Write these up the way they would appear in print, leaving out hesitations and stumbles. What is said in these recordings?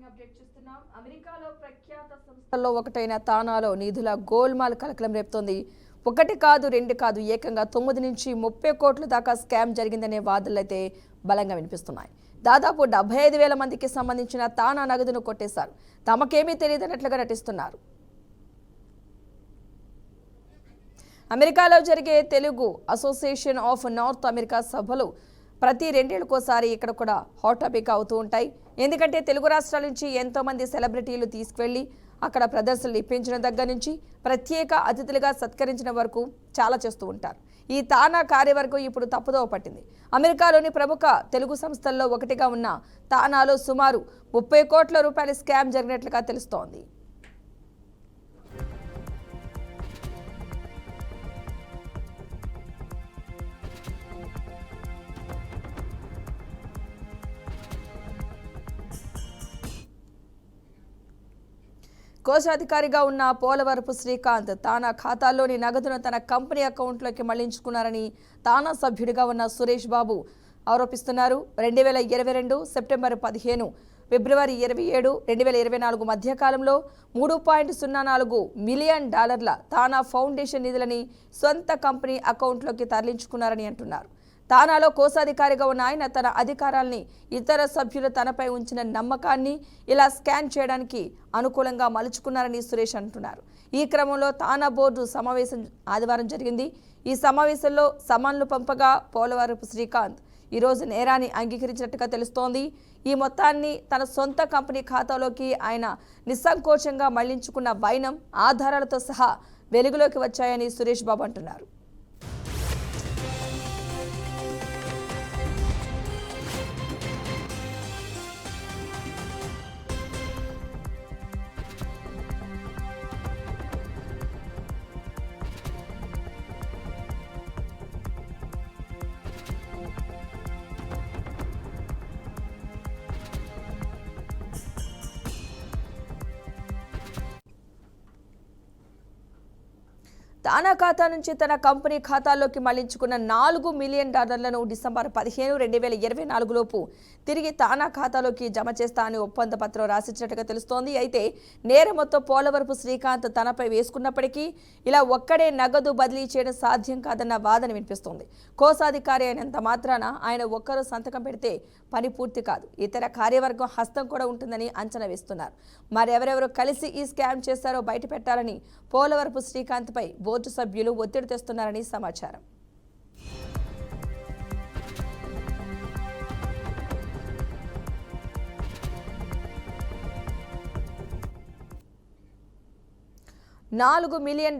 Update చూస్తున్నాం. అమెరికాలో ప్రఖ్యాత సంస్థల్లో ఒకటైన తానాలో నిధుల గోల్మాల్ కలకలం రేపుతోంది. ఒకటి కాదు రెండు కాదు ఏకంగా 9 నుంచి 30 కోట్ల దాకా స్కామ్ జరిగిందనే వాదనలైతే బలంగా వినిపిస్తున్నాయి. దాదాపు 75,000 మందికి సంబంధించిన తానా నగదును కొట్టేశారు. తమకేమీ తెలియదన్నట్లుగా నటిస్తున్నారు. అమెరికాలో జరిగే Telugu association of north America సభలు ప్రతి 2 ఏళ్లకోసారి ఇక్కడ కూడా హాట్ టాపిక్ అవుతూ ఉంటాయి. ఎందుకంటే తెలుగు రాష్ట్రాల నుంచి ఎంతో మంది సెలబ్రిటీలు తీసుకువెళ్ళి అక్కడ ప్రదర్శనలు ఇప్పించిన దగ్గర నుంచి ప్రత్యేక అతిథులుగా సత్కరించిన వరకు చాలా చేస్తూ ఉంటారు. ఈ తానా కార్యవర్గం ఇప్పుడు తప్పుదోవ పట్టింది. అమెరికాలోని ప్రముఖ తెలుగు సంస్థల్లో ఒకటిగా ఉన్న తానాలో సుమారు 30 కోట్ల రూపాయల స్కామ్ జరిగినట్లుగా తెలుస్తోంది. కోశాధికారిగా ఉన్న పోలవరపు శ్రీకాంత్ తానా ఖాతాల్లోని నగదును తన కంపెనీ అకౌంట్లోకి మళ్లించుకున్నారని తానా సభ్యుడిగా ఉన్న సురేష్ బాబు ఆరోపిస్తున్నారు. 2022 సెప్టెంబర్ 15 ఫిబ్రవరి 27 2024 మధ్యకాలంలో $3.04 మిలియన్ తానా ఫౌండేషన్ నిధులని సొంత కంపెనీ అకౌంట్లోకి తరలించుకున్నారని అంటున్నారు. తానాలో కోశాధికారిగా ఉన్న ఆయన తన అధికారాల్ని ఇతర సభ్యులు తనపై ఉంచిన నమ్మకాన్ని ఇలా స్కాన్ చేయడానికి అనుకూలంగా మలుచుకున్నారని సురేష్ అంటున్నారు. ఈ క్రమంలో తానా బోర్డు సమావేశం ఆదివారం జరిగింది. ఈ సమావేశంలో సమన్లు పంపగా పోలవరపు శ్రీకాంత్ ఈరోజు నేరాన్ని అంగీకరించినట్టుగా తెలుస్తోంది. ఈ మొత్తాన్ని తన సొంత కంపెనీ ఖాతాలోకి ఆయన నిస్సంకోచంగా మళ్లించుకున్న వైనం ఆధారాలతో సహా వెలుగులోకి వచ్చాయని సురేష్ బాబు అంటున్నారు. తానా ఖాతా నుంచి తన కంపెనీ ఖాతాలోకి మళ్లించుకున్న $4 మిలియన్ డిసెంబర్ 15 2024 లోపు తిరిగి తానా ఖాతాలోకి జమ చేస్తా అని ఒప్పంద పత్రం రాసిచ్చినట్టుగా తెలుస్తోంది. అయితే నేరం మొత్తం పోలవరపు శ్రీకాంత్ తనపై వేసుకున్నప్పటికీ ఇలా ఒక్కడే నగదు బదిలీ చేయడం సాధ్యం కాదన్న వాదన వినిపిస్తోంది. కోశాధికారి అయినంత మాత్రాన ఆయన ఒక్కరు సంతకం పెడితే పని పూర్తి కాదు, ఇతర కార్యవర్గం హస్తం కూడా ఉంటుందని అంచనా వేస్తున్నారు. మరెవరెవరు కలిసి ఈ స్కామ్ చేశారో బయట పెట్టాలని పోలవరపు శ్రీకాంత్పై బోర్డు సభ్యులు ఒత్తిడి తెస్తున్నారని సమాచారం. $4 మిలియన్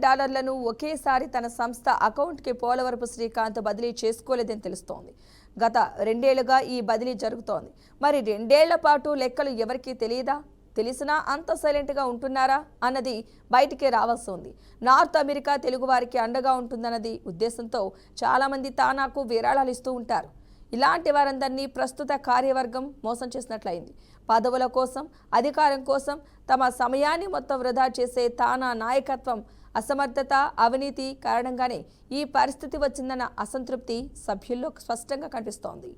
ఒకేసారి తన సంస్థ అకౌంట్కి పోలవరపు శ్రీకాంత్ బదిలీ చేసుకోలేదని తెలుస్తోంది. గత 2 ఏళ్లుగా ఈ బదిలీ జరుగుతోంది. మరి 2 ఏళ్ల పాటు లెక్కలు ఎవరికీ తెలియదా? తెలిసినా అంత సైలెంట్గా ఉంటున్నారా అన్నది బయటికే రావాల్సి ఉంది. నార్త్ అమెరికా తెలుగు వారికి అండగా ఉంటుందన్నది ఉద్దేశంతో చాలామంది తానాకు విరాళాలు ఇస్తూ ఉంటారు. ఇలాంటి వారందరినీ ప్రస్తుత కార్యవర్గం మోసం చేసినట్లయింది. పదవుల కోసం, అధికారం కోసం తమ సమయాన్ని మొత్తం వృధా చేసే తానా నాయకత్వం అసమర్థత, అవినీతి కారణంగానే ఈ పరిస్థితి వచ్చిందన్న అసంతృప్తి సభ్యుల్లో స్పష్టంగా కనిపిస్తోంది.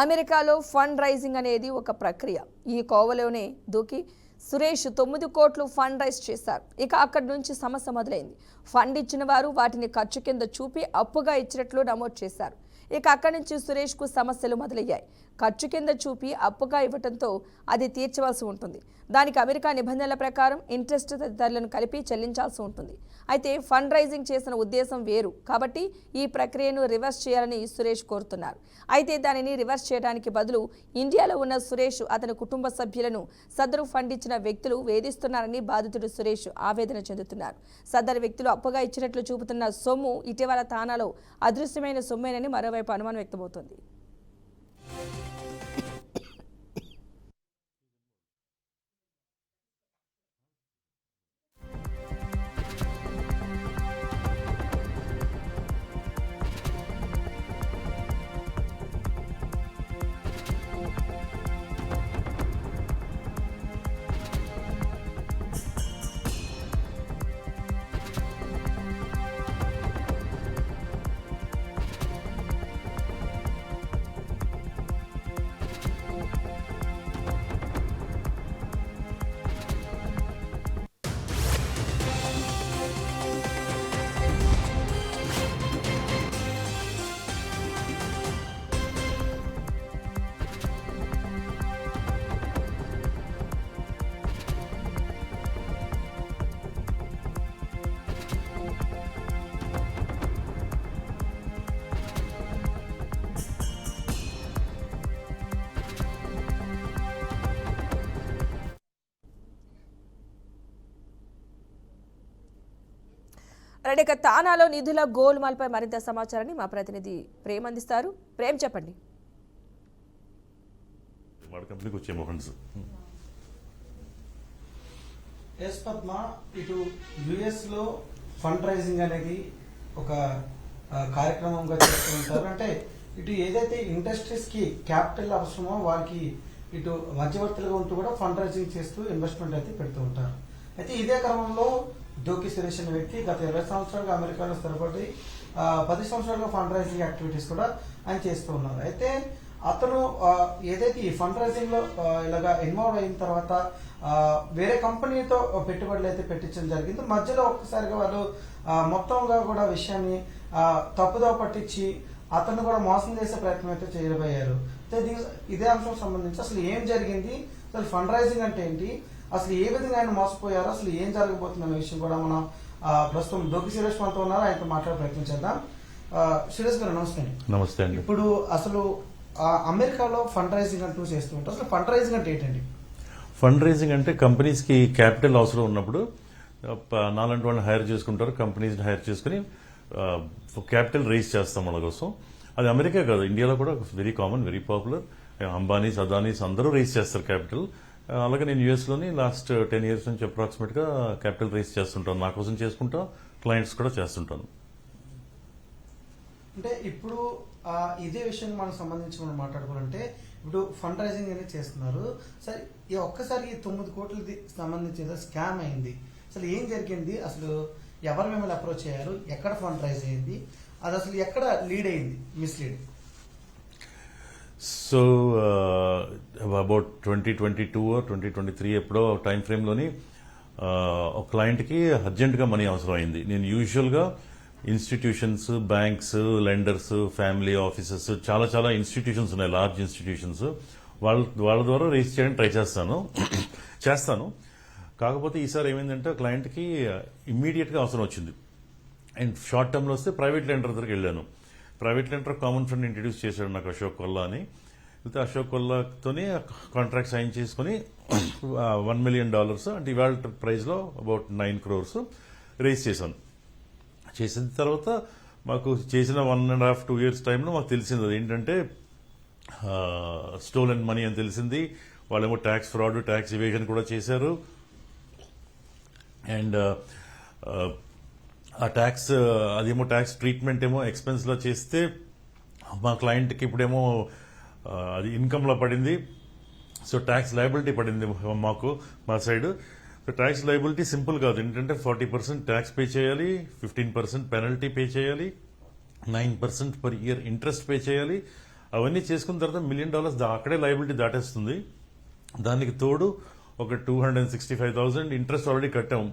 అమెరికాలో ఫండ్ రైజింగ్ అనేది ఒక ప్రక్రియ. ఈ కోవలోనే దూకి సురేష్ 9 కోట్లు ఫండ్ రైజ్ చేశారు. ఇక అక్కడి నుంచి సమస్య మొదలైంది. ఫండ్ ఇచ్చిన వారు వాటిని ఖర్చు కింద చూపి అప్పుగా ఇచ్చినట్లు నమోదు చేశారు. ఇక అక్కడి నుంచి సురేష్కు సమస్యలు మొదలయ్యాయి. ఖర్చు కింద చూపి అప్పుగా ఇవ్వడంతో అది తీర్చవలసి ఉంటుంది. దానికి అమెరికా నిబంధనల ప్రకారం ఇంట్రెస్ట్ తదితరులను కలిపి చెల్లించాల్సి ఉంటుంది. అయితే ఫండ్ రైజింగ్ చేసిన ఉద్దేశం వేరు కాబట్టి ఈ ప్రక్రియను రివర్స్ చేయాలని సురేష్ కోరుతున్నారు. అయితే దానిని రివర్స్ చేయడానికి బదులు ఇండియాలో ఉన్న సురేష్ అతని కుటుంబ సభ్యులను సదరు ఫండ్ ఇచ్చిన వ్యక్తులు వేధిస్తున్నారని బాధితుడు సురేష్ ఆవేదన చెందుతున్నారు. సదరు వ్యక్తులు అప్పుగా ఇచ్చినట్లు చూపుతున్న సొమ్ము ఇటీవల తానాలో అదృశ్యమైన సొమ్మేనని మరోవైపు అనుమానం వ్యక్తమవుతోంది. ఇక తానాలో నిధుల గోల్మాల్పై మరింత సమాచారాన్ని మా ప్రతినిధి ప్రేమ్ అందిస్తారు. ప్రేమ్, చెప్పండి. పద్మ, ఇటు యుఎస్ లో ఫండ్ రైజింగ్ అనేది ఒక కార్యక్రమంగా చేస్తూ ఉంటారు. అంటే ఇటు ఏదైతే ఇండస్ట్రీస్ కి క్యాపిటల్ అవసరమో వారికి ఇటు మధ్యవర్తులుగా ఉంటూ కూడా ఫండ్ రైజింగ్ చేస్తూ ఇన్వెస్ట్మెంట్ అయితే పెడుతూ ఉంటారు. అయితే ఇదే క్రమంలో డోకి సురేష్ అనే వ్యక్తి గత 20 సంవత్సరాలుగా అమెరికాలో స్థిరపడి 10 సంవత్సరాలుగా ఫండ్ రైజింగ్ యాక్టివిటీస్ కూడా ఆయన చేస్తూ ఉన్నారు. అయితే అతను ఏదైతే ఈ ఫండ్ రైజింగ్ లో ఇలాగా ఇన్వాల్వ్ అయిన తర్వాత వేరే కంపెనీతో పెట్టుబడులు అయితే పెట్టించడం జరిగింది. మధ్యలో ఒక్కసారిగా వాళ్ళు మొత్తంగా కూడా విషయాన్ని తప్పుదోవ పట్టించి అతను కూడా మోసం చేసే ప్రయత్నం అయితే చేయబోయారు. ఇదే అంశం సంబంధించి అసలు ఏం జరిగింది, అసలు ఫండ్ రైజింగ్ అంటే ఏంటి, అసలు ఏ విధంగా ఆయన మోసపోయారో, అసలు ఏం జరగబోతుంది అనే విషయం కూడా మనం ప్రస్తుతం డోకి సురేష్ మనతో ఉన్నారు, ఆయనతో మాట్లాడే ప్రయత్నం చేద్దాం. సురేష్ గారు నమస్తే. నమస్తే అండి. ఇప్పుడు అసలు అమెరికాలో ఫండ్ రైజింగ్ అంటూ చేస్తూ ఉంటారు. అసలు ఫండ్ రైజింగ్ అంటే ఏంటండి? ఫండ్ రైజింగ్ అంటే కంపెనీస్ కి క్యాపిటల్ అవసరం ఉన్నప్పుడు నాలాంటి వాళ్ళని హైర్ చేసుకుంటారు. కంపెనీస్ హైర్ చేసుకుని క్యాపిటల్ రైజ్ చేస్తాం వాళ్ళ కోసం. అది అమెరికా కాదు, ఇండియాలో కూడా very common, very popular. Ambanis, Adanis అందరూ రైజ్ చేస్తారు క్యాపిటల్. అలాగే నేను యుఎస్ లోని లాస్ట్ 10 years నుంచి అప్రాక్సిమేట్ గా క్యాపిటల్ రైజ్ చేస్తుంటాను. నా కోసం చేసుకుంటా, క్లయింట్స్ కూడా చేస్తుంటాను. అంటే ఇప్పుడు ఇదే విషయం మనకు సంబంధించి మనం మాట్లాడుకోవాలంటే ఇప్పుడు ఫండ్ రైజింగ్ అనేది చేస్తున్నారు. సరే, ఈ ఒక్కసారి 9 కోట్లది సంబంధించి స్కామ్ అయింది. అసలు ఏం జరిగింది, అసలు ఎవరు మిమ్మల్ని అప్రోచ్ అయ్యారు, ఎక్కడ ఫండ్ రైజ్ అయింది, అది అసలు ఎక్కడ లీడ్ అయింది, మిస్లీడ్? సో అబౌట్ 2022 or 2023 ఎప్పుడో టైం ఫ్రేమ్ లోని ఒక క్లయింట్ కి అర్జెంట్ గా మనీ అవసరం అయింది. నేను యూజువల్ గా institutions, banks, lenders, family offices, చాలా చాలా ఇన్స్టిట్యూషన్స్ ఉన్నాయి, లార్జ్ ఇన్స్టిట్యూషన్స్. వాళ్ళ ద్వారా రేస్ చేయడానికి ట్రై చేస్తాను. కాకపోతే ఈసారి ఏమైందంటే క్లయింట్ కి ఇమ్మీడియట్ గా అవసరం వచ్చింది. అండ్ షార్ట్ టర్మ్ లో వస్తే ప్రైవేట్ లెండర్ దగ్గరికి వెళ్ళాను. Private lender common friend introduce చేశాడు నాకు, అశోక్ కొల్లా అని. అయితే అశోక్ కొల్లాతోనే కాంట్రాక్ట్ సైన్ చేసుకుని $1 million అంటే ఇవాళ ప్రైస్ లో అబౌట్ 9 crores రేస్ చేశాను. చేసిన తర్వాత మాకు చేసిన 1.5-2 years టైంలో మాకు తెలిసింది అది ఏంటంటే స్టోలెన్ మనీ అని తెలిసింది. వాళ్ళేమో ట్యాక్స్ ఫ్రాడ్, ట్యాక్స్ ఇవేషన్ కూడా చేశారు. అండ్ ఆ ట్యాక్స్ అదేమో ట్యాక్స్ ట్రీట్మెంట్ ఏమో ఎక్స్పెన్స్ లో చేస్తే మా క్లయింట్కి ఇప్పుడేమో అది ఇన్కమ్ లో పడింది. సో ట్యాక్స్ లయబిలిటీ పడింది మాకు, మా side. So tax liability simple కాదు, ఏంటంటే 40% ట్యాక్స్ పే చేయాలి, 15% పెనల్టీ పే చేయాలి, 9% per year ఇంట్రెస్ట్ పే చేయాలి. అవన్నీ చేసుకున్న తర్వాత $1 million అక్కడే లయబిలిటీ దాటేస్తుంది. దానికి తోడు ఒక 265,000 ఇంట్రెస్ట్ ఆల్రెడీ కట్టాం.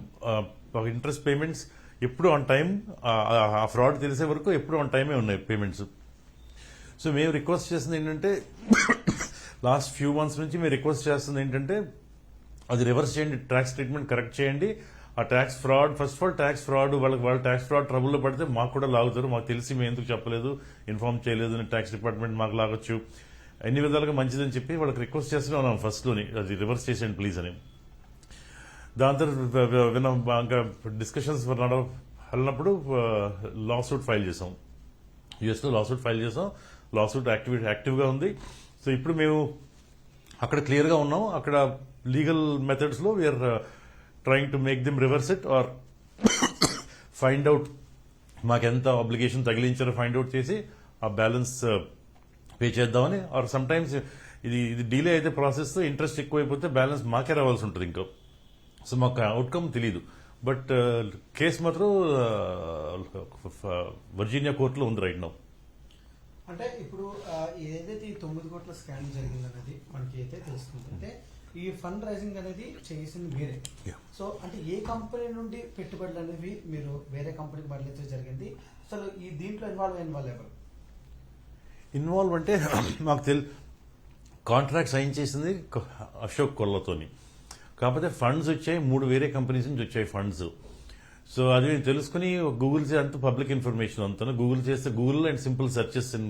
ఇంట్రెస్ట్ పేమెంట్స్ ఎప్పుడు ఆన్ టైం, ఆ ఫ్రాడ్ తెలిసే వరకు ఎప్పుడు ఆన్ టైమే ఉన్నాయి పేమెంట్స్. సో మేము రిక్వెస్ట్ చేసింది ఏంటంటే లాస్ట్ ఫ్యూ మంత్స్ నుంచి మేము రిక్వెస్ట్ చేస్తుంది ఏంటంటే అది రివర్స్ చేయండి, ట్యాక్స్ ట్రీట్మెంట్ కరెక్ట్ చేయండి. ఆ tax fraud, first of all tax fraud, వాళ్ళు ట్యాక్స్ ఫ్రాడ్ ట్రబుల్లో పడితే మాకు కూడా లాగుతారు. మాకు తెలిసి మేము ఎందుకు చెప్పలేదు, ఇన్ఫార్మ్ చేయలేదు అని ట్యాక్స్ డిపార్ట్మెంట్ మాకు లాగొచ్చు. ఎన్ని విధాలుగా మంచిదని చెప్పి వాళ్ళకి రిక్వెస్ట్ చేస్తూనే ఉన్నాం ఫస్ట్లోని, అది రివర్స్ చేసేయండి ప్లీజ్ అని. దాంతో ఇంకా డిస్కషన్స్ వెళ్ళినప్పుడు లా సూట్ ఫైల్ చేసాం, యుఎస్లో లా సూట్ ఫైల్ చేసాం. లా సూట్ యాక్టివ్గా ఉంది. సో ఇప్పుడు మేము అక్కడ క్లియర్గా ఉన్నాం. అక్కడ లీగల్ మెథడ్స్లో we're trying to make them reverse it or find out మాకెంత అబ్లిగేషన్ తగిలించారో ఫైండ్ అవుట్ చేసి ఆ బ్యాలెన్స్ పే చేద్దామని. ఆర్ సమ్ టైమ్స్ ఇది డీలే అయితే ప్రాసెస్ ఇంట్రెస్ట్ ఎక్కువైపోతే బ్యాలెన్స్ మాకే రావాల్సి ఉంటుంది ఇంకా. సో మాకు అవుట్కమ్ తెలియదు. బట్ కేసు మాత్రం వర్జీనియా కోర్టులో ఉంది రైట్ నౌ. అంటే ఇప్పుడు ఏదైతే ఈ 9 కోట్ల స్కామ్ జరిగిందనేది మనకి అయితే తెలుస్తుంది. అంటే ఈ ఫండ్ రైజింగ్ అనేది చేసింది మీరే. సో అంటే ఏ కంపెనీ నుండి పెట్టుబడులు అనేవి మీరు వేరే కంపెనీకి మళ్ళీ జరిగింది? అసలు ఈ దీంట్లో ఇన్వాల్వ్ అయిన వాళ్ళు ఎవరు? ఇన్వాల్వ్ అంటే మాకు కాంట్రాక్ట్ సైన్ చేసింది అశోక్ కొల్లతోని. కాకపోతే ఫండ్స్ వచ్చాయి 3 వేరే కంపెనీస్ నుంచి వచ్చాయి ఫండ్స్. సో అది తెలుసుకుని గూగుల్ అంతా పబ్లిక్ ఇన్ఫర్మేషన్ అంతా గూగుల్ చేస్తే Google and simple searches in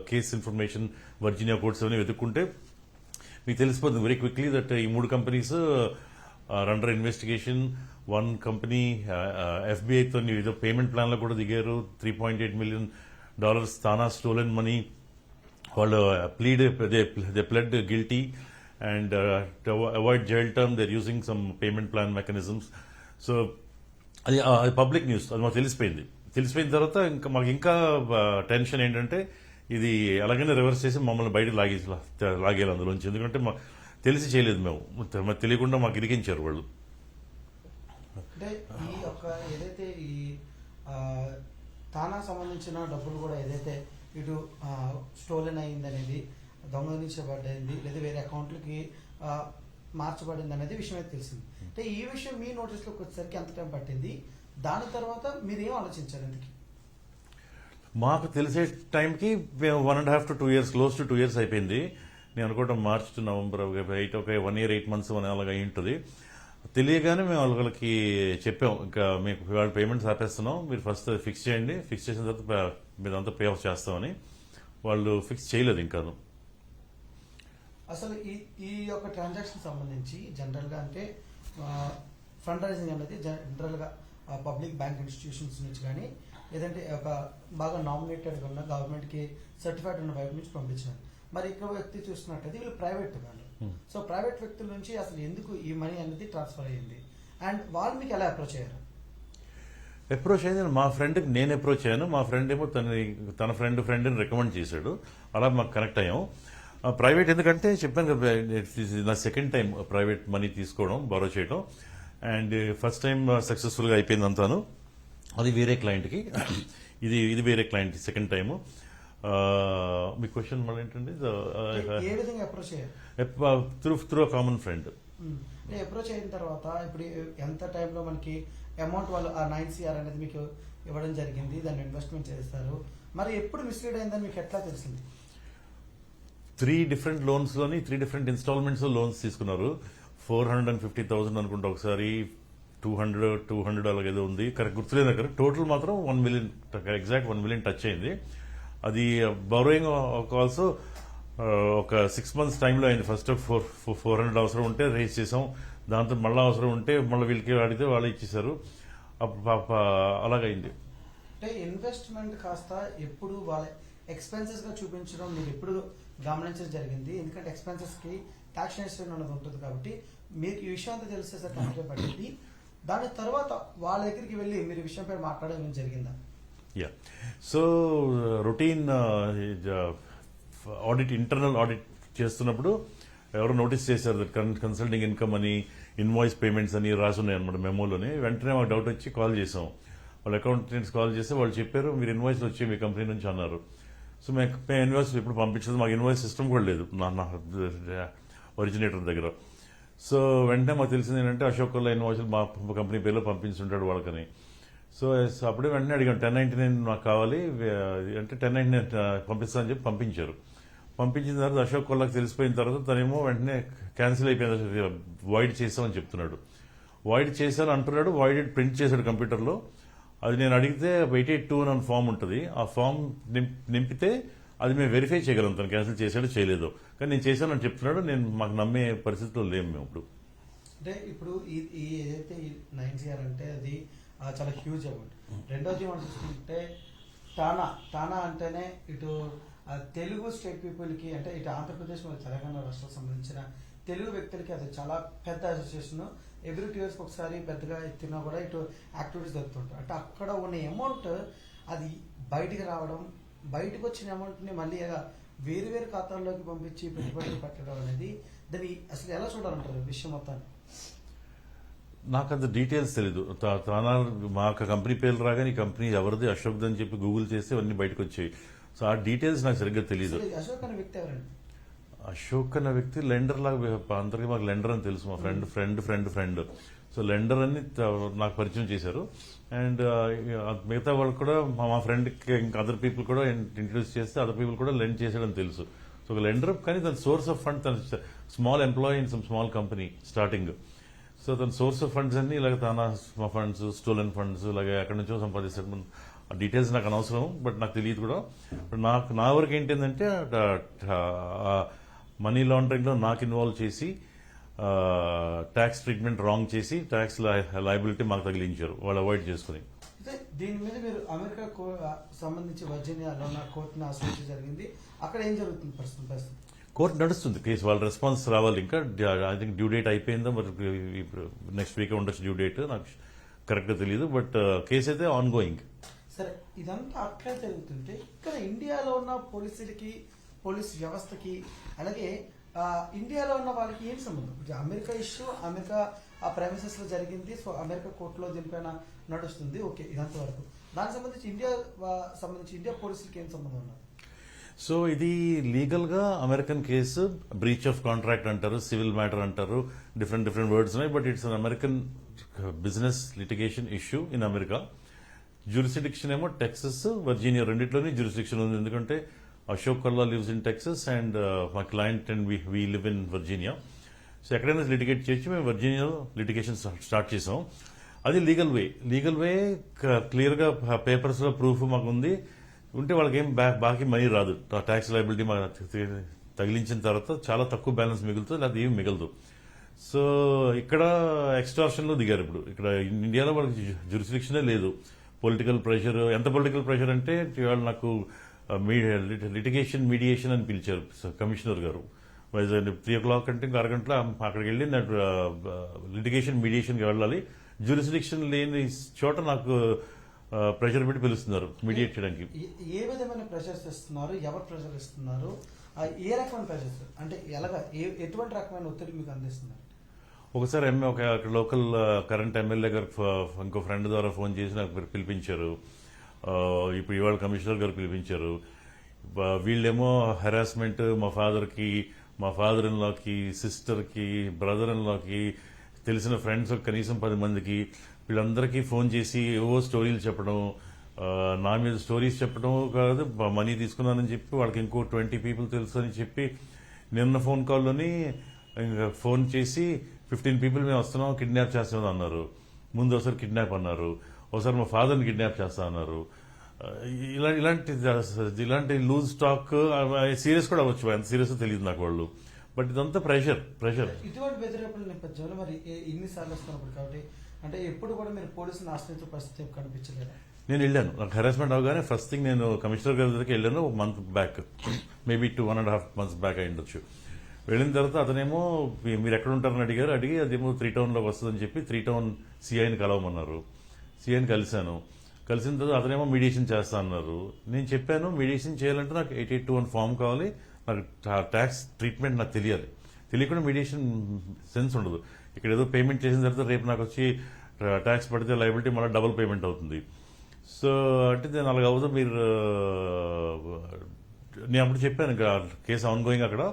case information Virginia courts అని వెతుక్కుంటే మీకు తెలిసిపోతుంది వెరీ క్విక్లీ దట్ ఈ 3 companies are under investigation. 1 company ఎఫ్బిఐతో ఏదో పేమెంట్ ప్లాన్ లో కూడా దిగారు. $3.8 million తానా స్టోలెన్ మనీ. వాళ్ళు they pled guilty and to avoid jail term they're using some payment plan mechanisms. So అది పబ్లిక్ న్యూస్, అది మాకు తెలిసిపోయిన తర్వాత ఇంకా మాకు ఇంకా టెన్షన్ ఏంటంటే ఇది అలాగనే రివర్స్ చేసి మమ్మల్ని బయట లాగేయాలి అందులోంచి. ఎందుకంటే తెలిసి చేయలేదు మేము, మాకు తెలియకుండా మాకు ఇరికించారు వాళ్ళు. అంటే ఈ యొక్క ఏదైతే ఈ తానా సంబంధించిన డబ్బులు కూడా ఏదైతే ఇటు స్టోలెన్ అయింది అనేది, దొంగలించబడింది లేదా వేరే అకౌంట్లకి మార్చబడింది అనేది విషయం అయితే తెలిసింది. అంటే ఈ విషయం మీ నోటీస్లోకి వచ్చేసరికి ఎంత టైం పట్టింది? దాని తర్వాత మీరు ఏం ఆలోచించారు? ఎందుకు మాకు తెలిసే టైంకి మేము 1.5 to 2 years, close to 2 years అయిపోయింది. నేను అనుకోవడం March to November 1 year 8 months అలాగా అయి ఉంటుంది. తెలియగానే మేము వాళ్ళకి చెప్పాం, ఇంకా మీకు వాళ్ళ పేమెంట్స్ ఆపేస్తున్నాం, మీరు ఫస్ట్ ఫిక్స్ చేయండి, ఫిక్స్ చేసిన తర్వాత మీరంతా పే ఆఫ్ చేస్తామని. వాళ్ళు ఫిక్స్ చేయలేదు ఇంకా. అసలు ఈ యొక్క ట్రాన్సాక్షన్ సంబంధించి జనరల్గా అంటే ఫండ్ రైజింగ్ అనేది జనరల్గా పబ్లిక్ బ్యాంక్ ఇన్స్టిట్యూషన్స్ నుంచి కానీ లేదంటే ఒక బాగా నామినేటెడ్గా ఉన్న గవర్నమెంట్కి సర్టిఫైడ్ ఉన్న వైపు నుంచి పంపించినారు. మరి ఇక్కడ వ్యక్తి చూస్తున్నట్టయితే వీళ్ళు ప్రైవేట్ వాళ్ళు. సో ప్రైవేట్ వ్యక్తుల నుంచి అసలు ఎందుకు ఈ మనీ అనేది ట్రాన్స్ఫర్ అయ్యింది అండ్ వాళ్ళు మీకు ఎలా అప్రోచ్ అయ్యారు? అప్రోచ్ అయింది మా ఫ్రెండ్కి నేను అప్రోచ్ అయ్యాను. మా ఫ్రెండ్ ఏమో తన ఫ్రెండ్ని రికమెండ్ చేశాడు. అలా మాకు కనెక్ట్ అయ్యాం. ప్రైవేట్ ఎందుకంటే చెప్పాను కదా, నా సెకండ్ టైం ప్రైవేట్ మనీ తీసుకోవడం, బారో చేయడం. అండ్ ఫస్ట్ టైం సక్సెస్ఫుల్గా అయిపోయింది అంతాను. అది వేరే క్లయింట్కి, ఇది వేరే క్లయింట్ సెకండ్ టైము. మీ క్వశ్చన్ మళ్ళీ ఏంటండి? ఏ విధంగా అప్రోచ్ అయ్యారు? Through common friend. అప్రోచ్ అయిన తర్వాత ఇప్పుడు ఎంత టైంలో మనకి అమౌంట్ వాళ్ళు ఆ 9 CR అనేది మీకు ఇవ్వడం జరిగింది, దాన్ని ఇన్వెస్ట్మెంట్ చేస్తారు. మరి ఎప్పుడు మిస్లీడ్ అయిందని మీకు ఎట్లా తెలిసింది? 3 different లోన్స్లోని 3 different ఇన్స్టాల్మెంట్స్లో లోన్స్ తీసుకున్నారు. 450,000 అనుకుంటా ఒకసారి, 200 అలాగేదో ఉంది, కరెక్ట్ గుర్తులేదు నాకు. టోటల్ మాత్రం 1 million, ఎగ్జాక్ట్ 1 million టచ్ అయింది. అది బారోయింగ్ ఆల్సో ఒక 6 months టైంలో అయింది. ఫస్ట్ 400 అవసరం ఉంటే రేస్ చేసాం, దాంతో మళ్ళీ అవసరం ఉంటే మళ్ళీ వీళ్ళకి అడిగితే వాళ్ళు ఇచ్చేసారు. అలాగైంది. అంటే ఇన్వెస్ట్మెంట్ కాస్త ఎప్పుడు వాళ్ళ ఎక్స్పెన్సెస్ గా చూపించడం మీరు ఎప్పుడు గమనించడం జరిగింది? ఎందుకంటే ఎక్స్పెన్సెస్ కి టాక్సేషన్ అనేది ఉంటుంది కాబట్టి మీకు ఈ విషయం అంతా తెలిసేసరికి అంటే పట్టింది. దాని తర్వాత వాళ్ళ దగ్గరికి వెళ్ళి మీరు విషయం పేరు మాట్లాడడం జరిగిందా? Yeah, so routine audit, internal audit చేస్తున్నప్పుడు ఎవరు నోటీస్ చేశారు కన్సల్టింగ్ ఇన్కమ్ అని, ఇన్వాయిస్ పేమెంట్స్ అని రాసున్నాయి అనమాట మెమోలోని. వెంటనే మాకు డౌట్ వచ్చి కాల్ చేసాం. వాళ్ళ అకౌంటెంట్స్ కాల్ చేస్తే వాళ్ళు చెప్పారు మీరు ఇన్వాయిస్ వచ్చి మీ కంపెనీ నుంచి అన్నారు. సో మేము ఇన్వాయిస్ ఎప్పుడు పంపించదు, మాకు ఇన్వాయిస్ సిస్టమ్ కూడా లేదు నా ఒరిజినేటర్ దగ్గర. సో వెంటనే మాకు తెలిసింది ఏంటంటే అశోక్ కొల్లా ఇన్వాయిస్లు మా కంపెనీ పేరులో పంపించుంటాడు వాళ్ళకని. సో అప్పుడే వెంటనే అడిగాం 1099 నాకు కావాలి అంటే 1099 పంపిస్తానని చెప్పి పంపించారు. పంపించిన తర్వాత అశోక్ కొల్లాకి తెలిసిపోయిన తర్వాత తనేమో వెంటనే క్యాన్సిల్ అయిపోయింది, వాయిడ్ చేసామని చెప్తున్నాడు. వాయిడ్ చేశాను అంటున్నాడు, వాయిడ్ ప్రింట్ చేశాడు కంప్యూటర్లో. అది నేను అడిగితే 882 అని ఫామ్ ఉంటుంది, ఆ ఫామ్ నింపితే అది మేము వెరిఫై చేయగలం తను క్యాన్సిల్ చేశాడో చేయలేదో. కానీ నేను చేశానని చెప్తున్నాడు. నేను మాకు నమ్మే పరిస్థితిలో లేము మేము ఇప్పుడు. అంటే ఇప్పుడు ఈ ఏదైతే 9 CR అంటే అది చాలా హ్యూజ్ అమౌంట్. రెండోది మనం చూసుకుంటే తానా అంటేనే ఇటు తెలుగు స్టేట్ పీపుల్కి, అంటే ఇటు ఆంధ్రప్రదేశ్ మరియు తెలంగాణ రాష్ట్రాలకు సంబంధించిన తెలుగు వ్యక్తులకి అది చాలా పెద్ద అసోసియేషన్. ఎవ్రీ 2 years ఒకసారి పెద్దగా ఎత్తినా కూడా ఇటు యాక్టివిటీస్ జరుగుతుంటాయి. అంటే అక్కడ ఉన్న అమౌంట్ అది బయటికి రావడం, బయటకు వచ్చిన అమౌంట్ని మళ్ళీ వేరు వేరు ఖాతాల్లోకి పంపించి పెట్టుబడులు పెట్టడం అనేది దాన్ని అసలు ఎలా చూడాలంటారు విషయం మొత్తాన్ని? నాకు అంత డీటెయిల్స్ తెలీదు. తానా మా కంపెనీ పేర్లు రాగానే ఈ కంపెనీ ఎవరిది అశోక్ అని చెప్పి గూగుల్ చేస్తే అన్ని బయటకు వచ్చాయి. సో ఆ డీటెయిల్స్ నాకు సరిగ్గా తెలియదు. అశోక్ అనే వ్యక్తి ఎవరండి? అశోక్ అన్న వ్యక్తి లెండర్ లాగా, అందరికీ మాకు లెండర్ అని తెలుసు, మా ఫ్రెండ్. సో లెండర్ అని నాకు పరిచయం చేశారు. అండ్ మిగతా వాళ్ళు కూడా మా ఫ్రెండ్కి ఇంకా అదర్ పీపుల్ కూడా ఇంట్రడ్యూస్ చేస్తే అదర్ పీపుల్ కూడా లెండ్ చేశాడని తెలుసు. సో ఒక లెండర్, కానీ తన సోర్స్ ఆఫ్ ఫండ్, తన small employee in some small company starting. So తన సోర్స్ ఆఫ్ ఫండ్స్ అన్ని ఇలాగ తానా ఫండ్స్, స్టోలెన్ ఫండ్స్, ఇలాగ ఎక్కడి నుంచో సంపాదిస్తాడు. ఆ డీటెయిల్స్ నాకు అనవసరం, బట్ నాకు తెలియదు కూడా. నా వరకు ఏంటంటే మనీ లాండరింగ్ లో నాకు ఇన్వాల్వ్ చేసి ట్యాక్స్ ట్రీట్మెంట్ రాంగ్ చేసి ట్యాక్స్ లయబిలిటీ మాకు తగిలించారు వాళ్ళు అవాయిడ్ చేసుకుని. దీని మీద మీరు అమెరికా సంబంధించి వర్జీనియాలో ఉన్న కోర్టుని ఆశ్రయించడం జరిగింది. అక్కడ ఏం జరుగుతుంది ప్రస్తుతం? కోర్టు నడుస్తుంది కేసు, వాళ్ళ రెస్పాన్స్ రావాలి. ఇంకా ఐ థింక్ డ్యూ డేట్ అయిపోయిందో మరి నెక్స్ట్ వీక్ ఉండొచ్చు డ్యూ డేట్, నాకు కరెక్ట్ గా తెలియదు. బట్ కేసు అయితే ఆన్ గోయింగ్. సరే, ఇదంతా అట్లా జరుగుతుంటే ఇక్కడ ఇండియాలో ఉన్న పోలీసులకి, పోలీస్ వ్యవస్థకి, అలాగే ఇండియాలో ఉన్న వాళ్ళకి ఏం సంబంధం? అమెరికా ఇష్యూ అమెరికా ప్రైమసెస్ లో జరిగింది. సో అమెరికా కోర్టులో దీనిపైన నడుస్తుంది. ఓకే, ఇదంతా వరకు. దానికి సంబంధించి ఇండియా పోలీసులకి ఏం సంబంధం ఉన్నారు? సో ఇది లీగల్ గా American case, breach of contract అంటారు, సివిల్ మ్యాటర్ అంటారు, డిఫరెంట్ వర్డ్స్ ఉన్నాయి. But it's an American business litigation issue in America. Jurisdiction ఏమో టెక్సస్, వర్జీనియా రెండిట్లోనే జ్యూరిస్డిక్షన్ ఉంది. ఎందుకంటే Ashok Kolla lives in Texas and my client and we live in Virginia. So ఎక్కడైనా litigate చేసి మేము వర్జీనియాలో లిటిగేషన్ స్టార్ట్ చేసాం. అది లీగల్ వే క్లియర్ గా పేపర్స్ లో ప్రూఫ్ మాకు ఉంది. ఉంటే వాళ్ళకి ఏం బాకీ మనీ రాదు. ట్యాక్స్ లయబిలిటీ తగిలించిన తర్వాత చాలా తక్కువ బ్యాలెన్స్ మిగులుతుంది, లేదా ఏమి మిగలదు. సో ఇక్కడ ఎక్స్టార్షన్ లో దిగారు. ఇప్పుడు ఇక్కడ ఇండియాలో వాళ్ళకి జ్యూరిస్డిక్షనే లేదు. పొలిటికల్ ప్రెషర్, ఎంత పొలిటికల్ ప్రెషర్ అంటే వాళ్ళు నాకు లిటిగేషన్ మీడియేషన్ అని పిలిచారు కమిషనర్ గారు. వైజాగ్ 3 o'clock అంటే ఇంకా అరగంటలో అక్కడికి వెళ్ళి లిటిగేషన్ మీడియేషన్కి వెళ్ళాలి. జ్యూరిస్డిక్షన్ లేని చోట నాకు ప్రెషర్ పెట్టి పిలుస్తున్నారు మీడియేట్ చేయడానికి. ఏ విధమైన ప్రెషర్స్ ఇస్తున్నారు? ఎవరు ప్రెషర్ ఇస్తున్నారు? ఏ రకమైన ప్రెషర్స్ అంటే ఎటువంటి రకమైన ఒత్తిడి మీకు అందిస్తున్నారు? ఒకసారి ఒక లోకల్ కరెంట్ ఎమ్మెల్యే గారు ఇంకో ఫ్రెండ్ ద్వారా ఫోన్ చేసి నాకు పిలిపించారు. ఇప్పుడు ఇవాళ కమిషనర్ గారు పిలిపించారు. వీళ్ళేమో హెరాస్మెంట్ మా ఫాదర్ ఇన్ లాకి, సిస్టర్ కి, బ్రదర్ ఇన్ లాకి, తెలిసిన ఫ్రెండ్స్ కనీసం 10 మందికి, వీళ్ళందరికీ ఫోన్ చేసి ఏవో స్టోరీలు చెప్పడం, నా మీద స్టోరీస్ చెప్పడం కాదు, మనీ తీసుకున్నానని చెప్పి వాళ్ళకి ఇంకో 20 people తెలుసు అని చెప్పి నిన్న ఫోన్ కాల్లోని ఫోన్ చేసి 15 people మేము వస్తున్నాం, కిడ్నాప్ చేస్తామని అన్నారు. ముందు ఒకసారి కిడ్నాప్ అన్నారు, ఒకసారి మా ఫాదర్ని కిడ్నాప్ చేస్తా అన్నారు. ఇలాంటి లూజ్ టాక్ సీరియస్ కూడా అవ్వచ్చు, ఎంత సీరియస్ తెలియదు నాకు వాళ్ళు. బట్ ఇదంతా ప్రెషర్. ఇటువంటి బెదిరింపుల నేపథ్యంలో మరి ఇన్నిసార్లు వస్తున్నప్పుడు కాబట్టి అంటే ఎప్పుడు కూడా మీరు పోలీసులు ఆశ్రయించే పరిస్థితి కనిపించలేదు? నేను వెళ్ళాను. నాకు హెరాస్మెంట్ అవగానే ఫస్ట్ థింగ్ నేను కమిషనర్ గారి దగ్గరికి వెళ్ళాను. 1 month back, maybe 2.5 months back అయి ఉండొచ్చు. వెళ్ళిన తర్వాత అతనేమో మీరు ఎక్కడ ఉంటారని అడిగి అదేమో 3 Townలోకి వస్తుందని చెప్పి 3 Town సిఐని కలవమన్నారు. సిఐని కలిసిన తర్వాత అతనేమో మీడియేషన్ చేస్తా అన్నారు. నేను చెప్పాను మీడియేషన్ చేయాలంటే నాకు 882 అని ఫామ్ కావాలి, నాకు ట్యాక్స్ ట్రీట్మెంట్ నాకు తెలియాలి. తెలియకుండా మీడియేషన్ సెన్స్ ఉండదు. ఇక్కడ ఏదో పేమెంట్ చేసిన తర్వాత రేపు నాకు వచ్చి ట్యాక్స్ పడితే లయబిలిటీ మళ్ళీ డబుల్ పేమెంట్ అవుతుంది. సో అంటే నేను అలాగ అవుతుంది. నేను అప్పుడు చెప్పాను ఇంకా కేసు ఆన్ గోయింగ్ అక్కడ.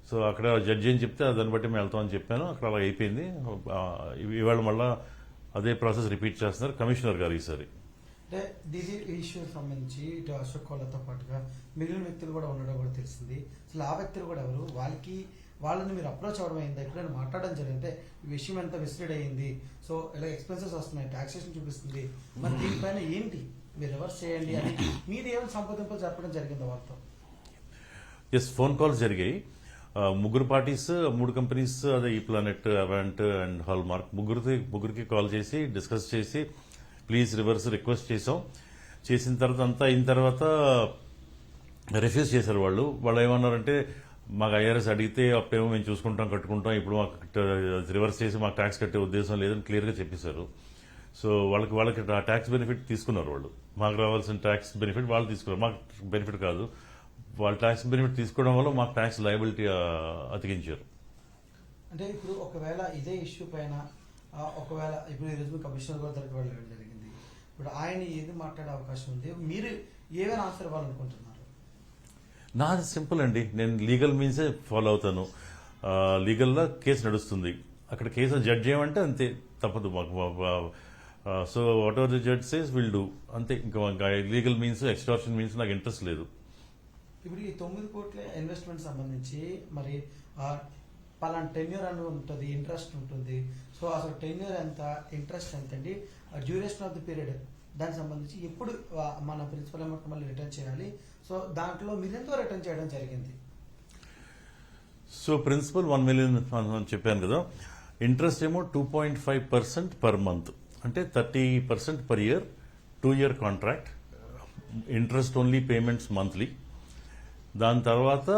సో అక్కడ జడ్జి అని చెప్తే దాన్ని బట్టి మేము వెళ్తామని చెప్పాను. అక్కడ అలా అయిపోయింది. ఇవాళ మళ్ళా అదే ప్రాసెస్ రిపీట్ చేస్తున్నారు కమిషనర్ గారు ఈసారి. అంటే ఇది ఇష్యూ సంబంధించి ఇటు అశోక్ కోళ్ళతో పాటుగా మిగిలిన వ్యక్తులు కూడా ఉండడం కూడా తెలిసింది. అసలు ఆ వ్యక్తులు కూడా ఎవరు, వాళ్ళని మీరు అప్రోచ్ అవ్వడం అయిందా, ఎప్పుడైనా మాట్లాడడం జరిగింది, ఈ విషయం ఎంత మిస్లీడ్ అయ్యింది, సో ఇలా ఎక్స్పెన్సెస్ వస్తున్నాయి, టాక్సేషన్ చూపిస్తుంది, మరి దీనిపైన ఏంటి మీరు రివర్స్ చేయండి అని మీరు ఏమైనా సంప్రదింపులు జరపడం జరిగింది వాళ్ళతో? ఎస్, ఫోన్ కాల్స్ జరిగాయి. ముగ్గురు పార్టీస్, 3 కంపెనీస్, అదే ఈ ప్లానెట్, అవాంట్ అండ్ హాల్మార్క్, ముగ్గురికి కాల్ చేసి డిస్కస్ చేసి ప్లీజ్ రివర్స్ రిక్వెస్ట్ చేసిన తర్వాత అంతా అయిన తర్వాత రిఫ్యూజ్ చేశారు వాళ్ళు ఏమన్నారంటే మాకు ఐఆర్ఎస్ అడిగితే అప్పేమో మేము చూసుకుంటాం కట్టుకుంటాం, ఇప్పుడు మాకు రివర్స్ చేసి మాకు ట్యాక్స్ కట్టే ఉద్దేశం లేదని క్లియర్గా చెప్పేశారు. సో వాళ్ళకి ఆ ట్యాక్స్ బెనిఫిట్ తీసుకున్నారు వాళ్ళు, మాకు రావాల్సిన ట్యాక్స్ బెనిఫిట్ వాళ్ళు తీసుకున్నారు, మాకు బెనిఫిట్ కాదు. వాళ్ళు ట్యాక్స్ బెనిఫిట్ తీసుకోవడం వల్ల మాకు ట్యాక్స్ లయబిలిటీ అతికించారు. అంటే ఇప్పుడు ఒకవేళ ఇదే ఇష్యూ పైన ఒకవేళ ఇప్పుడు ఈరోజు కమిషనర్ గారి దగ్గరికి వెళ్ళడం జరిగింది, ఇప్పుడు ఆయన ఏది మాట్లాడే అవకాశం ఉంది, మీరు ఏమైనా ఆన్సర్ ఇవ్వాలనుకుంటున్నారు? నాది సింపుల్ అండి, నేను లీగల్ మీన్సే ఫాలో అవుతాను. లీగల్గా కేసు నడుస్తుంది, అక్కడ కేసు జడ్జ్ చేయమంటే అంతే, తప్పదు మాకు. So what ever the judge says will do, అంతే. ఇంకా లీగల్ మీన్స్, ఎక్స్టార్షన్ మీన్స్ నాకు ఇంట్రెస్ట్ లేదు. ఇప్పుడు ఈ 9 కోట్ల ఇన్వెస్ట్మెంట్ సంబంధించి మరి పలానా టెన్యూర్ అని ఉంటుంది, ఇంట్రెస్ట్ ఉంటుంది, సో అసలు టెన్యూర్ ఎంత, ఇంట్రెస్ట్ ఎంత అండి, డ్యూరేషన్ ఆఫ్ ది పీరియడ్, దానికి సంబంధించి ఎప్పుడు మన ప్రిన్సిపల్ అమౌంట్ మళ్ళీ రిటర్న్ చేయాలి, సో దాంట్లో మీరు ఎంతో రిటర్న్ చేయడం జరిగింది? సో ప్రిన్సిపల్ 1 million అని చెప్పాను కదా, ఇంట్రెస్ట్ ఏమో 2.5% పర్ మంత్, అంటే 30% per year, 2-year contract, interest only payments monthly. దాని తర్వాత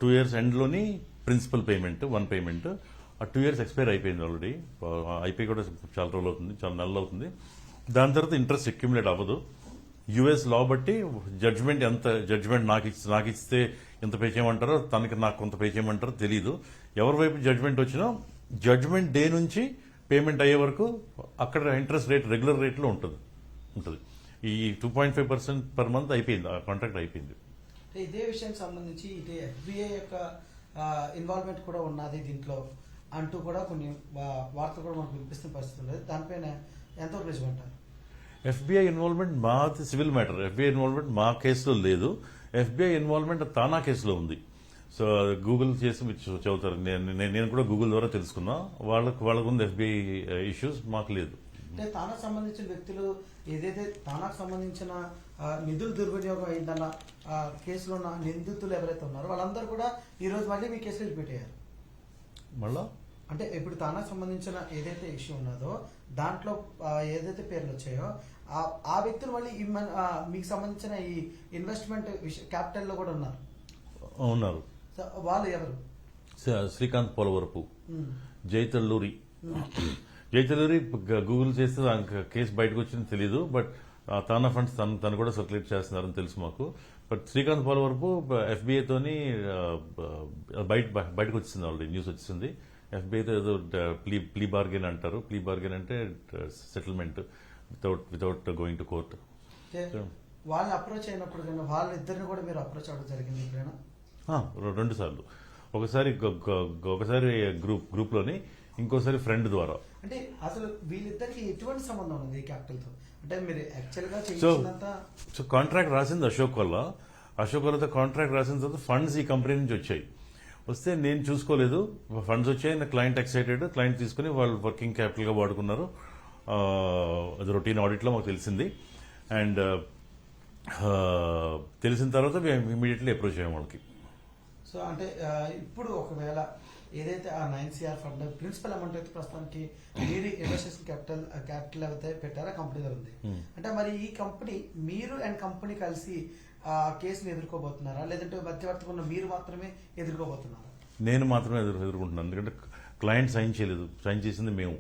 2 years ఎండ్లోని ప్రిన్సిపల్ పేమెంట్, 1 పేమెంట్. ఆ 2 years ఎక్స్పైర్ అయిపోయింది ఆల్రెడీ, అయిపోయి కూడా చాలా రోజులు అవుతుంది, చాలా నెలలు అవుతుంది. దాని తర్వాత ఇంట్రెస్ట్ అక్యుములేట్ అవ్వదు. యుఎస్ లా బట్టి జడ్జ్మెంట్ నాకు ఇస్తే ఎంత పే చేయమంటారో, నాకు కొంత పే చేయమంటారో తెలియదు. ఎవరి వైపు జడ్జ్మెంట్ వచ్చినా జడ్జ్మెంట్ డే నుంచి పేమెంట్ అయ్యే వరకు అక్కడ ఇంట్రెస్ట్ రేట్ రెగ్యులర్ రేట్లో ఉంటుంది. ఈ 2.5% పర్ మంత్ అయిపోయింది, ఆ కాంట్రాక్ట్ అయిపోయింది. ఇదే విషయానికి సంబంధించి ఇదే ఎఫ్బిఐ యొక్క ఇన్వాల్వ్మెంట్ కూడా ఉన్నది దీంట్లో అంటూ కూడా కొన్ని వార్తలు కూడా మనకు వినిపిస్తున్న పరిస్థితి ఉంది, దానిపైన ఎంతవరకు నిజమంటారు? ఎఫ్బిఐ ఇన్వాల్వ్మెంట్ మాది సివిల్ మ్యాటర్, ఎఫ్బిఐ ఇన్వాల్వ్మెంట్ మా కేసులో లేదు. ఎఫ్బిఐ ఇన్వాల్వ్మెంట్ తానా కేసులో ఉంది. సో గూగుల్ చేసి మీరు చదువుతారు, నేను కూడా గూగుల్ ద్వారా తెలుసుకున్నా, వాళ్ళకు ఉంది ఎఫ్బిఐ ఇష్యూస్, మాకు లేదు. అంటే తానాకు సంబంధించిన వ్యక్తులు ఏదైతే తానాకు సంబంధించిన నిధులు దుర్వినియోగం అయిందన్న కేసులో ఉన్న నిందితులు ఎవరైతే ఉన్నారో వాళ్ళందరూ కూడా ఈ రోజు మళ్ళీ మీ కేసులో రిపీట్ అయ్యారు మళ్ళా. అంటే ఇప్పుడు తానాకు సంబంధించిన ఏదైతే ఇష్యూ ఉన్నదో దాంట్లో ఏదైతే పేర్లు వచ్చాయో ఆ వ్యక్తులు మళ్ళీ మీకు సంబంధించిన ఈ ఇన్వెస్ట్మెంట్ క్యాపిటల్ లో కూడా ఉన్నారు. వాళ్ళు ఎవరు? శ్రీకాంత్ పోలవరపు, జైతల్లూరి గూగుల్ చేస్తే కేసు బయటకు వచ్చింది తెలీదు, బట్ తానా ఫండ్స్ తను కూడా సర్క్యులేట్ చేస్తున్నారని తెలుసు మాకు. బట్ శ్రీకాంత్ పోలవరపు ఎఫ్బిఐతోని బయటకు వచ్చింది, ఆల్రెడీ న్యూస్ వచ్చింది. ఎఫ్బిఐతో ఏదో ప్లీ బార్గెన్ అంటారు, ప్లీ బార్గెన్ అంటే settlement without going to court. వాళ్ళని అప్రోచ్ అయినప్పుడు వాళ్ళిద్దరిని కూడా మీరు అప్రోచ్ అవ్వడం జరిగింది ఎప్పుడైనా? 2 సార్లు, ఒకసారి గ్రూప్ లోని, ఇంకోసారి ఫ్రెండ్ ద్వారా. అంటే అసలు వీళ్ళిద్దరికి ఎటువంటి సంబంధం ఉంది క్యాపిటల్ తో? అంటే మీరు యాక్చువల్ గా చేసినంత సో కాంట్రాక్ట్ రాసింది అశోక్ వల్ల కాంట్రాక్ట్ రాసిన తర్వాత ఫండ్స్ ఈ కంపెనీ నుంచి వచ్చాయి. వస్తే నేను చూసుకోలేదు, ఫండ్స్ వచ్చాయి, నా క్లయింట్ ఎక్సైటెడ్, క్లయింట్ తీసుకుని వాళ్ళు వర్కింగ్ క్యాపిటల్ గా వాడుకున్నారు. అది రొటీన్ ఆడిట్ లో మాకు తెలిసింది. అండ్ తెలిసిన తర్వాత మేము ఇమీడియట్లీ అప్రోచ్ అయ్యాం వాళ్ళకి. సో అంటే ఇప్పుడు ఒకవేళ ఏదైతే ఆ 9CR ఫండ్ ప్రిన్సిపల్ అమౌంట్ అయితే ప్రస్తుతానికి మీరు ఇన్వెస్టిగేషన్ క్యాపిటల్ అయితే పెట్టారా కంపెనీ ఉంది, అంటే మరి ఈ కంపెనీ మీరు అండ్ కంపెనీ కలిసి ఆ కేసుని ఎదుర్కోబోతున్నారా, లేదంటే మధ్యవర్తిగా ఉన్న మీరు మాత్రమే ఎదుర్కోబోతున్నారా? నేను మాత్రమే ఎదుర్కొంటున్నాను, ఎందుకంటే క్లయింట్ సైన్ చేయలేదు, సైన్ చేసింది మేము.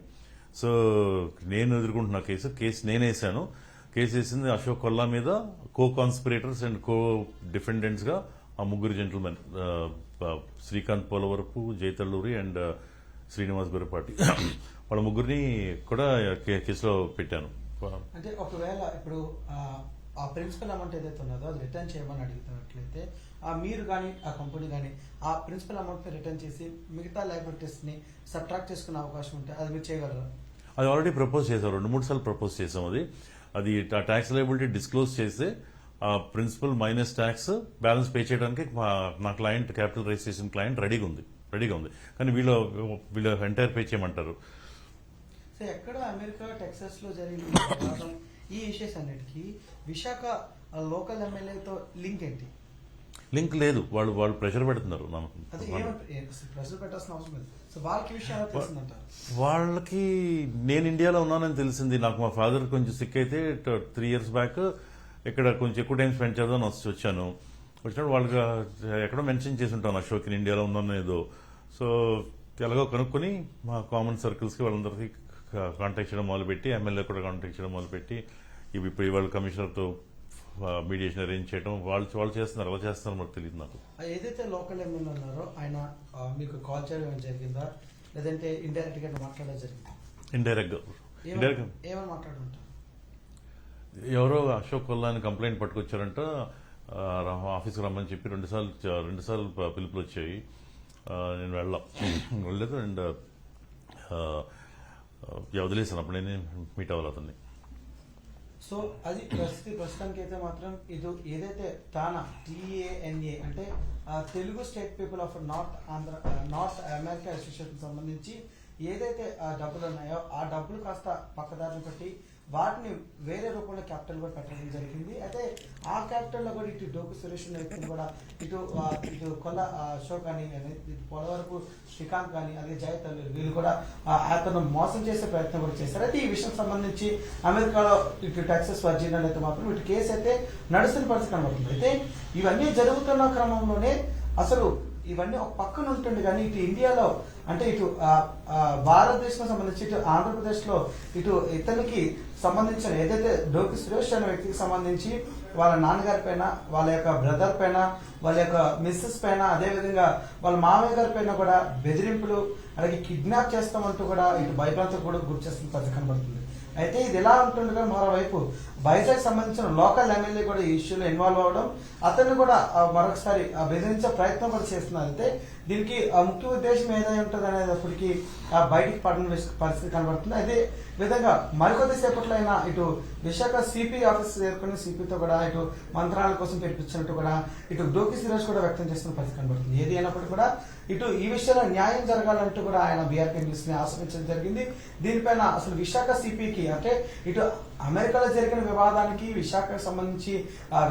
సో నేను ఎదుర్కొంటున్నా కేసు నేను వేసాను. కేసు వేసింది అశోక్ కొల్లా మీద, కో కాన్స్పిరేటర్స్ అండ్ కో డిఫెండెంట్స్ గా ఆ 3 జెంటిల్మెన్, శ్రీకాంత్ పోలవరపు, జైతల్లూరి అండ్ శ్రీనివాస్ గొర్రెపాటి, వాళ్ళ 3 కూడా కేసులో పెట్టాను. అంటే ఒకవేళ ఇప్పుడు ఆ ప్రిన్సిపల్ అమౌంట్ ఏదైతే ఉన్నదో అది రిటర్న్ చేయమని అడుగుతున్నట్లయితే మీరు కానీ ఆ కంపెనీ కానీ ఆ ప్రిన్సిపల్ అమౌంట్ రిటర్న్ చేసి మిగతా లయబిలిటీస్ ని సబ్ట్రాక్ట్ చేసుకునే అవకాశం ఉంటే అది మీరు చేయగలరా? అది ఆల్రెడీ ప్రపోజ్ చేశారు, 2-3 సార్లు ప్రపోజ్ చేసాం. అది అది ట్యాక్స్ లయబిలిటీ డిస్క్లోజ్ చేస్తే ఆ principal minus tax balance pay చేయడానికి నా క్లయింట్ క్యాపిటల్ రిజిస్ట్రేషన్ క్లయింట్ రెడీగా ఉంది కానీ వీళ్ళు ఎంటైర్ పే చేయమంటారు. సో ఎక్కడ అమెరికా టెక్సాస్ లో జరిగిన వివాదం, ఈ ఇష్యూస్ అన్నిటికీ విశాఖ లోకల్ ఎమ్మెల్యేతో లింక్ ఏంటి? లింక్ లేదు. వాళ్ళు ప్రెషర్ పెడుతున్నారు అది ప్రెషర్ పెట్టాల్సిన అవసరం లేదు. సో వాళ్ళకి విషయం ఎలా తెలిసిందంటారు? వాళ్ళకి నేను ఇండియాలో ఉన్నానని తెలిసింది. నాకు మా ఫాదర్ కొంచెం సిక్ అయితే 3 years బ్యాక్ ఇక్కడ కొంచెం ఎక్కువ టైం స్పెండ్ చేద్దామని వచ్చినప్పుడు వాళ్ళకి ఎక్కడో మెన్షన్ చేసి ఉంటాను అశోక్ నేను ఇండియాలో ఉన్నాను ఏదో. సో ఎలాగో కనుక్కొని మా కామన్ సర్కిల్స్కి వాళ్ళందరికీ కాంటాక్ట్ చేయడం మొదలుపెట్టి, ఎమ్మెల్యే కూడా కాంటాక్ట్ చేయడం మొదలుపెట్టి, ఇప్పుడు ఇవాళ కమిషనర్తో మీడియేషన్ అరేంజ్ చేయడం వాళ్ళు చేస్తున్నారు. ఎలా చేస్తున్నారు మాకు తెలియదు. నాకు ఏదైతే లోకల్ ఎమ్మెల్యే ఉన్నారో ఆయన మీకు కాల్ చేయడం జరిగిందా, లేదంటే ఇండైరెక్ట్ గా మాట్లాడడం జరిగిందా? ఇండైరెక్ట్ గా ఏమని మాట్లాడుంటారు? ఎవరో అశోక్ కొల్లాని కంప్లైంట్ పట్టుకొచ్చారంట, ఆఫీస్కి రమ్మని చెప్పి రెండు సార్లు పిలుపులు వచ్చాయి. నేను వెళ్ళలేదు అండ్ వదిలేసాను. అప్పుడు నేను మీట్ అవ్వాలి అతన్ని. సో అది ప్రస్తుతానికి అయితే మాత్రం ఇది ఏదైతే తానా TANA అంటే Telugu state people of north America association సంబంధించి ఏదైతే డబ్బులు ఉన్నాయో ఆ డబ్బులు కాస్త పక్కదారిని పెట్టి వాటిని వేరే రూపంలో క్యాపిటల్ కూడా పెట్టడం జరిగింది. అయితే ఆ క్యాపిటల్ లో కూడా ఇటు డోకు సురేష్ వ్యక్తిని కూడా ఇటు కొల్ల అశోక్ కానీ, ఇటు పోలవరపు శ్రీకాంత్ కానీ, అదే జయతల్లు వీళ్ళు కూడా అతను మోసం చేసే ప్రయత్నం కూడా చేశారు. అయితే ఈ విషయం సంబంధించి అమెరికాలో ఇటు టెక్సాస్ వర్జీనియాలో అయితే మాత్రం ఇటు కేసు అయితే నడుస్తున్న పరిస్థితి కనబడుతుంది. అయితే ఇవన్నీ జరుగుతున్న క్రమంలోనే అసలు ఇవన్నీ ఒక పక్కన ఉంటుంది కానీ ఇటు ఇండియాలో అంటే ఇటు భారతదేశం సంబంధించి ఇటు ఆంధ్రప్రదేశ్ లో ఇటు ఇతనికి సంబంధించిన ఏదైతే డోకి సురేష్ అనే వ్యక్తికి సంబంధించి వాళ్ళ నాన్నగారి పైన, వాళ్ళ యొక్క బ్రదర్ పైన, వాళ్ళ యొక్క మిస్సెస్ పైన, అదేవిధంగా వాళ్ళ మామయ్య గారి పైన కూడా బెదిరింపులు, అలాగే కిడ్నాప్ చేస్తామంటూ కూడా ఇటు భయభ్రాంతకు కూడా గురి చేస్తున్న పరిస్థితి కనబడుతుంది. అయితే ఇది ఎలా ఉంటుండగా మరోవైపు వైజాగ్ సంబంధించిన లోకల్ ఎమ్మెల్యే కూడా ఈ ఇష్యూలో ఇన్వాల్వ్ అవ్వడం, అతన్ని కూడా మరొకసారి బెదిరించే ప్రయత్నం కూడా చేస్తున్నారు. అయితే దీనికి ముఖ్య ఉద్దేశం ఏదై ఉంటుంది అనేటప్పటికీ బయటికి పడిన పరిస్థితి కనబడుతుంది. అదే విధంగా మరికొద్ది సేపట్లో అయినా ఇటు విశాఖ సిపి ఆఫీస్ చేరుకుని సిపితో కూడా ఇటు మంత్రాల కోసం పిలిపించినట్టు కూడా ఇటు డోకి సురేష్ కూడా వ్యక్తం చేస్తున్న పరిస్థితి కనబడుతుంది. ఏది అయినప్పటికీ కూడా ఇటు ఈ విషయంలో న్యాయం జరగాలంటూ కూడా ఆయన బీఆర్పీ న్యూస్ ని ఆశ్రయించడం జరిగింది. దీనిపైన అసలు విశాఖ సిపికి అంటే ఇటు అమెరికాలో జరిగిన వివాదానికి విశాఖకు సంబంధించి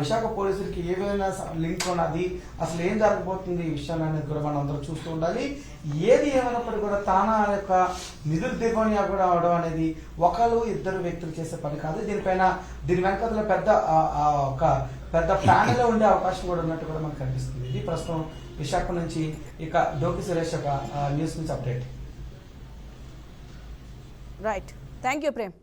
విశాఖ పోలీసులకి ఏవైనా లింక్ ఉన్నది, అసలు ఏం జరగబోతుంది ఈ విషయాన్ని అనేది కూడా మనం అందరూ చూస్తూ ఉండాలి. ఏది ఏమైనప్పటికీ కూడా తానా యొక్క నిధులు దిగోనియా కూడా అవడం అనేది ఒకరు ఇద్దరు వ్యక్తులు చేసే పని కాదు. దీని వెనకాల పెద్ద ప్యానెల్ ఉండే అవకాశం కూడా ఉన్నట్టు కూడా మనకు కనిపిస్తుంది. ఇది ప్రస్తుతం విశాఖ నుంచి ఇక డోకి సురేష్ యొక్క న్యూస్ నుంచి update. Right, thank you Prem.